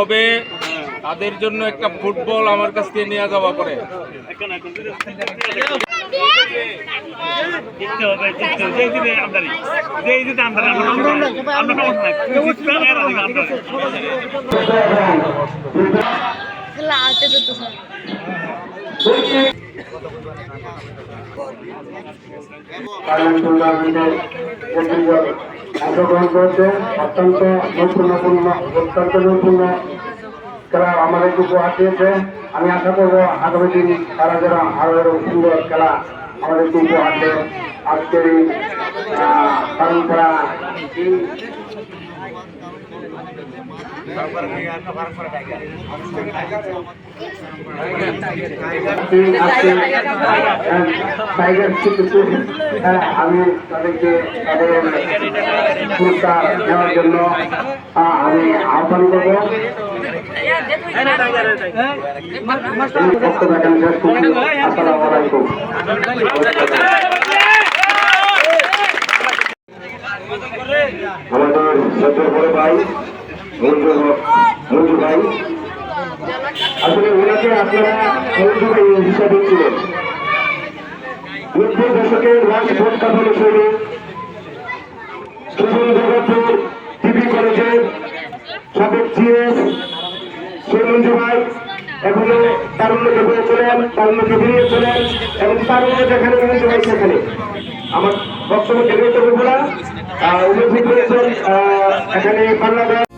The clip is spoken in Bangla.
হবে তাদের জন্য একটা ফুটবল আমার কাছ থেকে নিয়ে যাওয়া পরে অংশগ্রহণ করেছে অত্যন্ত নৈপুণ্য খেলা আমাদেরকে উপহার দিয়েছে। আমি আশা করবো আগামী দিন তারা যেন আরো সুন্দর খেলা আমাদেরকে উপহার দেয়। আজকের এই পালন করা আমি তাদেরকে তাদের পুরস্কার দেওয়ার জন্য আমি আহ্বান করবো। আসসালামু আলাইকুম। আমাদের সত্তর বড় ভাই মঞ্জু ভাই, আসলে ওনাকে আপনারা মঞ্জু ভাই হিসাবে ছিলেন 90 দশকের রাজপথ কাঁপানো সৈনিক, জগৎপুর টিভি কলেজের সাবেক জিএস সেই মঞ্জু ভাই এখনো তারুণ্যকে বয়ে চলেন, তারুণ্যকে বেরিয়ে চলেন এবং তারুণ্য যেখানে মঞ্জু ভাই সেখানে। আমার বক্তব্য দীর্ঘ করবো না, উপস্থিত রয়েছেন এখানে বাংলাদেশ